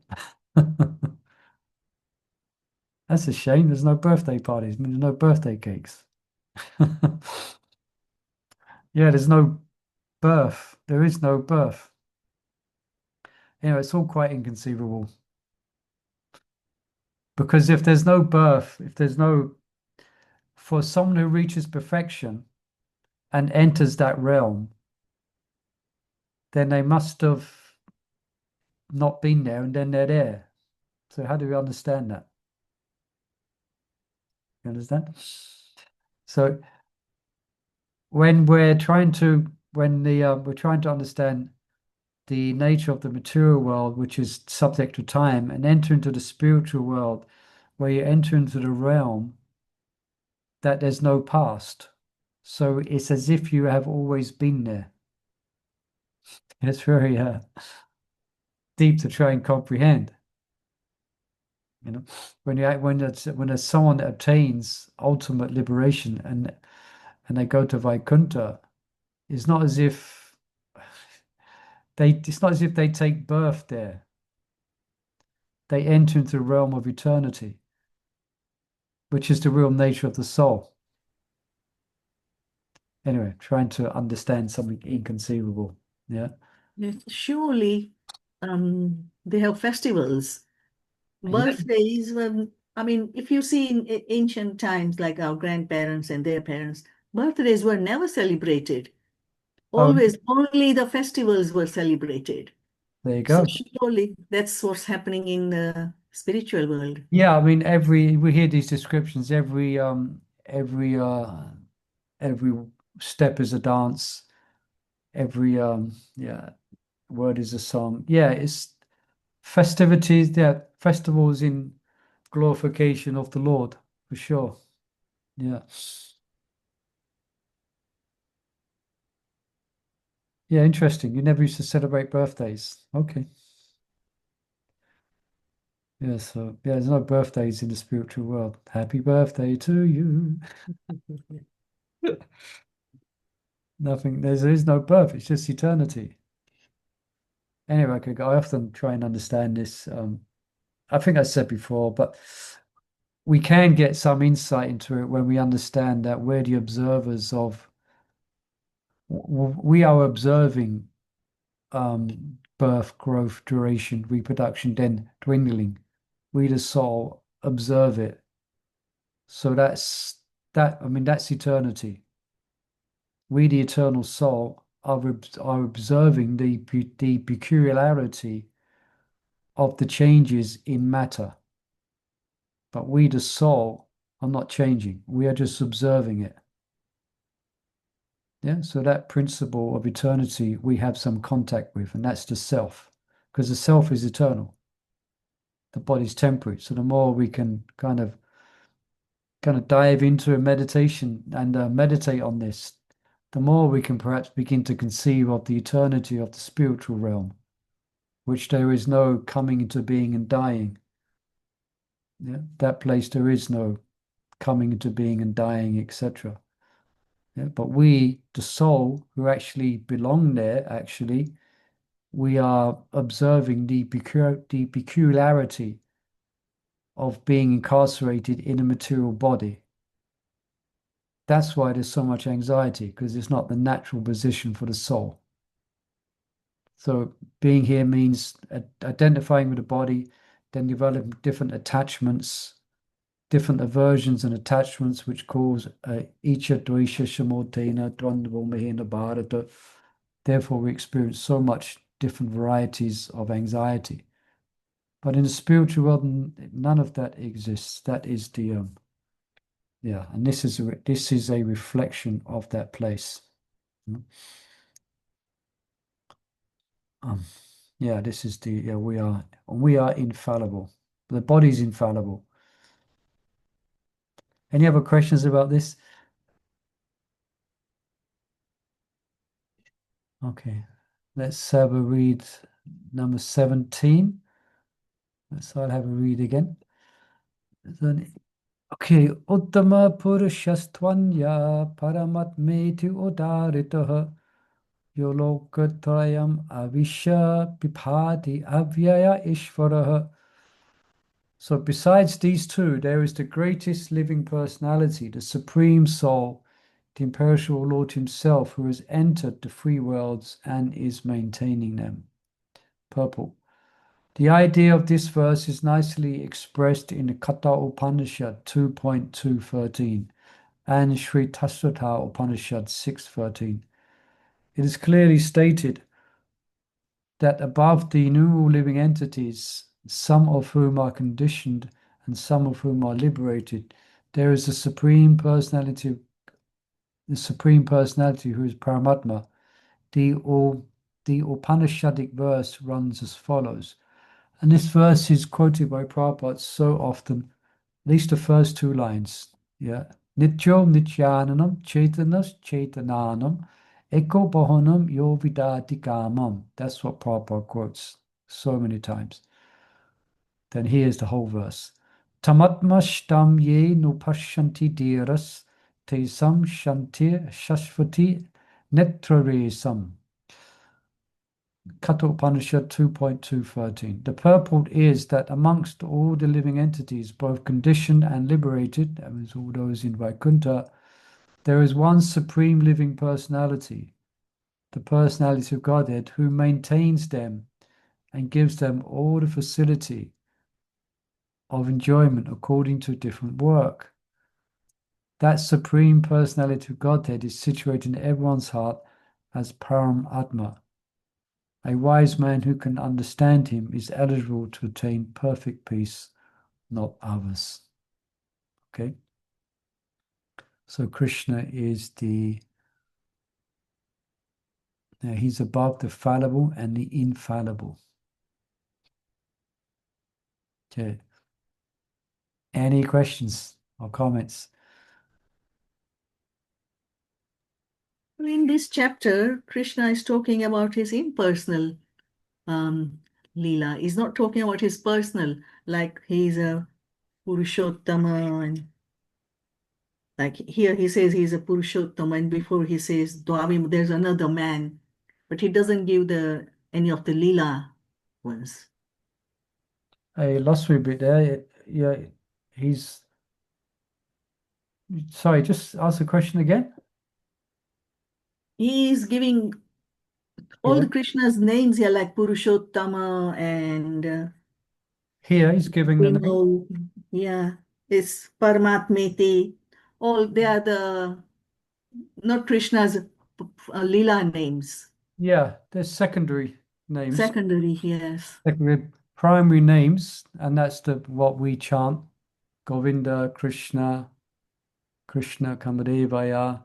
That's a shame. There's no birthday parties. I mean, there's no birthday cakes. Yeah, there's no birth. There is no birth. It's all quite inconceivable. Because if there's no birth, for someone who reaches perfection and enters that realm, then they must have not been there and then they're there. So how do we understand that? You understand? So when we're trying to understand the nature of the material world, which is subject to time, and enter into the spiritual world, where you enter into the realm that there's no past. So it's as if you have always been there. It's very deep to try and comprehend. When someone obtains ultimate liberation and they go to Vaikuntha, it's not as if they take birth there. They enter into the realm of eternity, which is the real nature of the soul. Anyway, trying to understand something inconceivable. Yeah. Yes, surely they have festivals. Birthdays were, I mean, if you see in ancient times, like our grandparents and their parents, birthdays were never celebrated. Oh, Always, only the festivals were celebrated. there you So go. surely that's what's happening in the spiritual world. Yeah, I mean, we hear these descriptions. Every step is a dance. Every word is a song. Yeah, it's festivities. Yeah, festivals in glorification of the Lord for sure. Yeah. Yeah, interesting. You never used to celebrate birthdays. Okay. Yeah, so there's no birthdays in the spiritual world. Happy birthday to you. Nothing, there is no birth, it's just eternity. Anyway, I often try and understand this. I think I said before, but we can get some insight into it when we understand that we're the observers of, we are observing birth, growth, duration, reproduction, then dwindling. We, the soul, observe it. So that's eternity. We, the eternal soul, are observing the peculiarity of the changes in matter. But we, the soul, are not changing. We are just observing it. Yeah, so that principle of eternity we have some contact with, and that's the self, because the self is eternal. The body's temporary. So the more we can kind of dive into a meditation and meditate on this, the more we can perhaps begin to conceive of the eternity of the spiritual realm, which there is no coming into being and dying. Yeah, that place there is no coming into being and dying, etc. Yeah, but we, the soul, who actually belong there, we are observing the peculiarity of being incarcerated in a material body. That's why there's so much anxiety, because it's not the natural position for the soul. So being here means identifying with the body, then developing different attachments, different aversions and attachments, which cause icha, dvesha, shamodena, dvandva, mahena, bharata. Therefore, we experience so much different varieties of anxiety. But in the spiritual world, none of that exists. That is the and this is a reflection of that place. This is the we are infallible. The body is infallible. Any other questions about this? Okay, let's have a read number 17. So I'll have a read again. Okay, Uttama Purushastvanya Paramatmeti Udaritaha Yolokatrayam Avisha Pipati Avyaya Ishvaraha. So besides these two, there is the greatest living personality, the Supreme Soul, the imperishable Lord himself, who has entered the three worlds and is maintaining them. Purple. The idea of this verse is nicely expressed in the Katha Upanishad 2.213 and Sri Tasvatha Upanishad 6.13. It is clearly stated that above the innumerable living entities, some of whom are conditioned and some of whom are liberated, there is a supreme personality who is Paramatma. The Upanishadic verse runs as follows, and this verse is quoted by Prabhupada so often, at least the first two lines. Nityo Nityananam Chaitanas Chaitananam Eko Bahanam Yo Vidati Kamam. That's what Prabhupada quotes so many times. Then here's the whole verse. Tamatmashtam ye nupashanti dhiras tesam shantir shashvati netraresam. Katha Upanishad 2.213. The purport is that amongst all the living entities, both conditioned and liberated, that means all those in Vaikuntha, there is one supreme living personality, the personality of Godhead, who maintains them and gives them all the facility of enjoyment according to different work. That supreme personality of Godhead is situated in everyone's heart as Param Atma. A wise man who can understand him is eligible to attain perfect peace, not others. Okay? So Krishna is he's above the fallible and the infallible. Okay. Any questions or comments? In this chapter, Krishna is talking about his impersonal Leela. He's not talking about his personal, like he's a Purushottama, and like here he says he's a Purushottama, and before he says Dwavim, there's another man, but he doesn't give any of the Leela ones. I lost me a bit there. Yeah, he's... Sorry, just ask the question again. He is giving all the Krishna's names here, like Purushottama and Here he's giving the name. it's Paramatmeti. All they are not Krishna's Leela names. Yeah, there's secondary names. Secondary, yes. Secondary, primary names, and that's what we chant. Govinda, Krishna, Kamadevaya,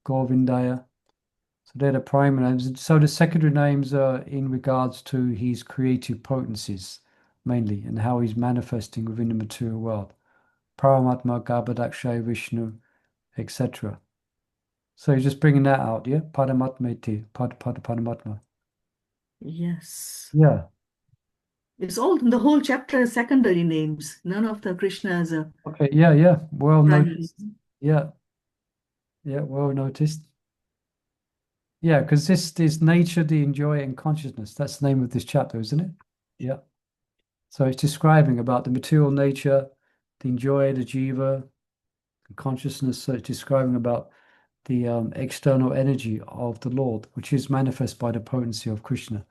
Govindaya. So they're the primary names. So the secondary names are in regards to his creative potencies, mainly, and how he's manifesting within the material world. Paramatma, Garbhadakshay, Vishnu, etc. So you're just bringing that out, yeah? Paramatmeti, Paramatma. Yes. Yeah. It's all the whole chapter is secondary names. None of the Krishnas are Okay, yeah. Well primary. noticed. Yeah, well noticed. Yeah, because this is nature, the enjoy, and consciousness. That's the name of this chapter, isn't it? Yeah. So it's describing about the material nature, the enjoy, the jiva, the consciousness. So it's describing about the external energy of the Lord, which is manifest by the potency of Krishna.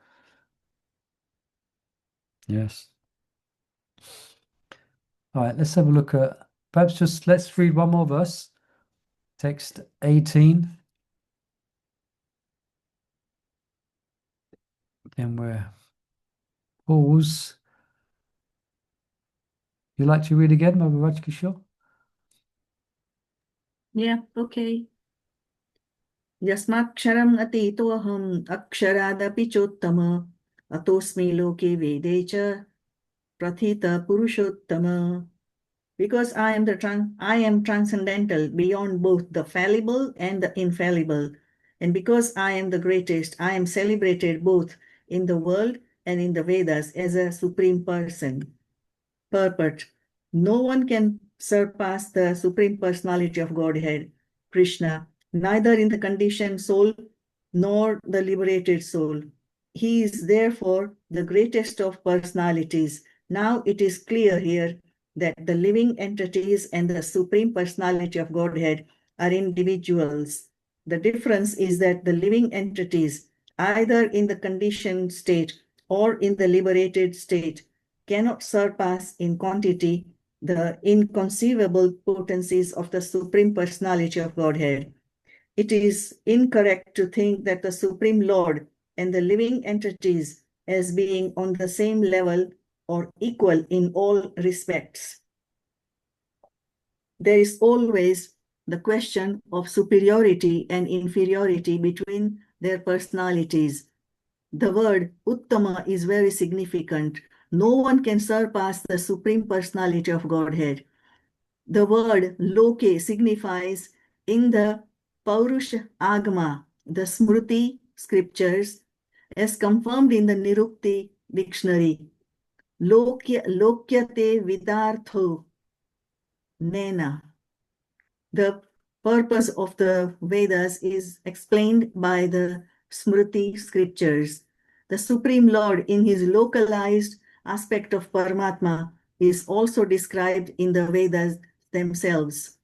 Yes. All right, let's have a look at, perhaps just let's read one more verse. Text 18. Then we're pause. You like to read again, Maharaj Kishore? Yeah, okay. यस्माक्षरम् अतीतोऽहम् अक्षरादपि चोत्तम अतोऽस्मि लोके वेदे च प्रथितः पुरुषोत्तम. Because I am transcendental beyond both the fallible and the infallible. And because I am the greatest, I am celebrated both in the world and in the Vedas as a supreme purport. No one can surpass the supreme personality of Godhead, Krishna, neither in the conditioned soul nor the liberated soul. He is therefore the greatest of personalities. Now it is clear here that the living entities and the supreme personality of Godhead are individuals. The difference is that the living entities, either in the conditioned state or in the liberated state, cannot surpass in quantity the inconceivable potencies of the supreme personality of Godhead. It is incorrect to think that the Supreme Lord and the living entities as being on the same level or equal in all respects. There is always the question of superiority and inferiority between their personalities. The word Uttama is very significant. No one can surpass the Supreme Personality of Godhead. The word Loke signifies in the Paurusha Agama, the Smruti scriptures, as confirmed in the Nirukti dictionary. Lokyate vidartho nena. The purpose of the Vedas is explained by the Smruti scriptures. The Supreme Lord, in his localized aspect of Paramatma, is also described in the Vedas themselves.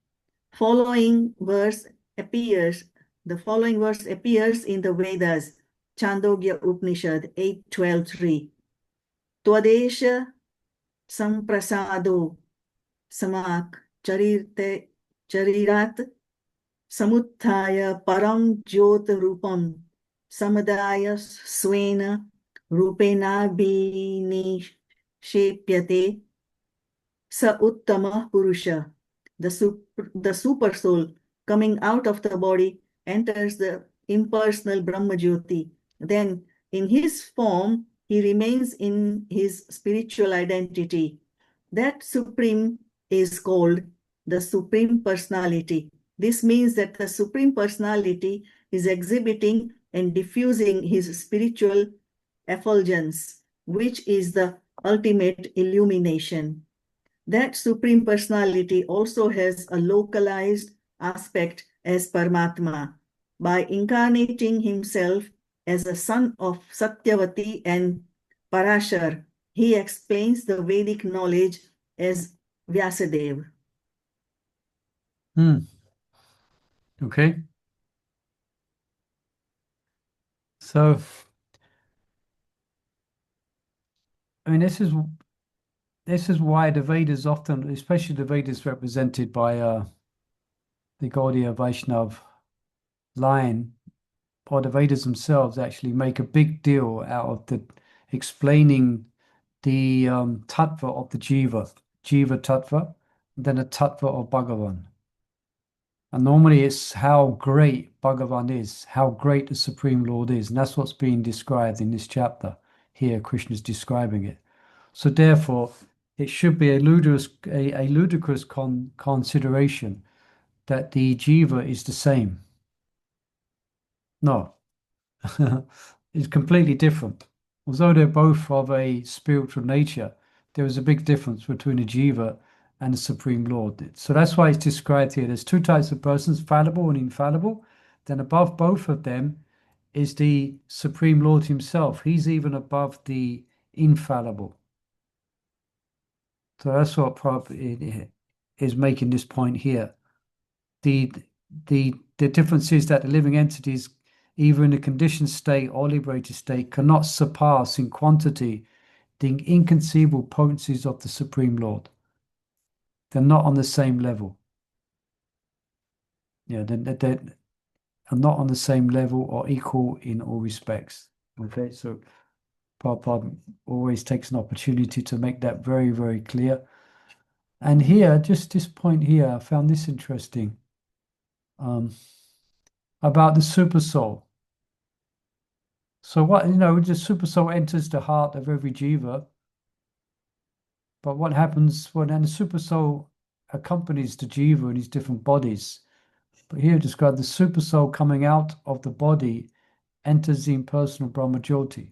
The following verse appears in the Vedas, Chandogya Upanishad 8.12.3. Twadesha samprasado samak charirat samuthaya param jyot rupam samadaya swena rupena binishepyate sa uttama purusha. The super soul coming out of the body enters the impersonal Brahma Jyoti. Then in his form, he remains in his spiritual identity. That supreme is called the Supreme Personality. This means that the Supreme Personality is exhibiting and diffusing his spiritual effulgence, which is the ultimate illumination. That Supreme Personality also has a localized aspect as Paramatma. By incarnating himself as a son of Satyavati and Parashar, he explains the Vedic knowledge as Vyasadeva. Okay. So, I mean, this is why the Vedas often, especially the Vedas represented by the Gaudiya Vaishnav line, or the Vedas themselves, actually make a big deal out of the explaining the tattva of the jiva tattva, and then the tattva of Bhagavan. And normally it's how great Bhagavan is, how great the Supreme Lord is, and that's what's being described in this chapter. Here, Krishna's describing it. So therefore, it should be a ludicrous consideration that the jiva is the same. No, it's completely different. Although they're both of a spiritual nature, there is a big difference between a jiva and the Supreme Lord. So that's why it's described here. There's two types of persons, fallible and infallible. Then above both of them is the Supreme Lord himself. He's even above the infallible. So that's what Prabhupada is making this point here. The difference is that the living entities, either in a conditioned state or liberated state, cannot surpass in quantity the inconceivable potencies of the Supreme Lord. they're not on the same level. Yeah, they're not on the same level or equal in all respects. Okay, so Prabhupada always takes an opportunity to make that very, very clear. And here, just this point here, I found this interesting. About the super soul. So what, the super soul enters the heart of every jiva. But what happens when the super soul accompanies the jiva in his different bodies? But here described the super soul coming out of the body enters the impersonal Brahma Jyoti.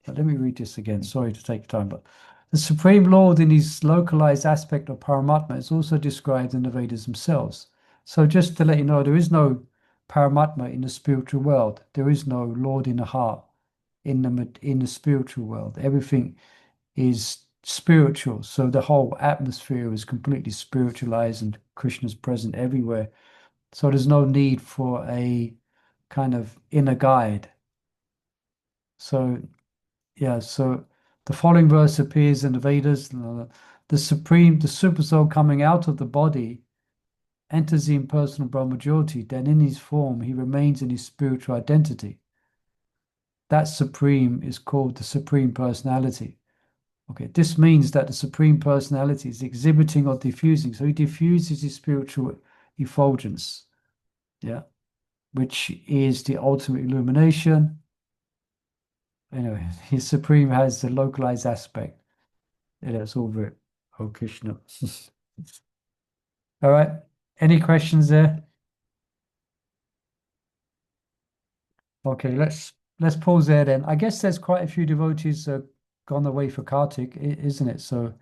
But let me read this again. Sorry to take time, but the Supreme Lord in his localized aspect of Paramatma is also described in the Vedas themselves. So just to let you know, there is no Paramatma in the spiritual world. There is no Lord in the heart in the spiritual world. Everything is spiritual. So the whole atmosphere is completely spiritualized and Krishna's present everywhere. So there's no need for a kind of inner guide. So, yeah, so the following verse appears in the Vedas. The super soul coming out of the body enters the impersonal Brahma Jyoti. Then in his form, he remains in his spiritual identity. That supreme is called the Supreme Personality. Okay, this means that the Supreme Personality is exhibiting or diffusing. So he diffuses his spiritual effulgence, yeah, which is the ultimate illumination. Anyway, his Supreme has the localized aspect. Yeah, that's all it. Oh, Krishna. All right. Any questions there? Okay, let's pause there then. I guess there's quite a few devotees gone away for Kartik, isn't it? So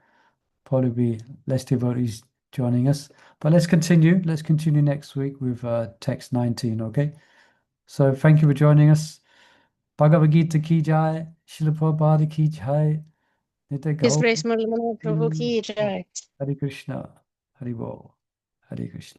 probably be less devotees joining us. But let's continue. Let's continue next week with text 19, okay? So thank you for joining us. Bhagavad Gita ki jai, Srila Prabhupada ki jai, Nitya His Gaur, Grace Murugan Prabhu ki jai. Hare Krishna, Hare Bol, Hare Krishna.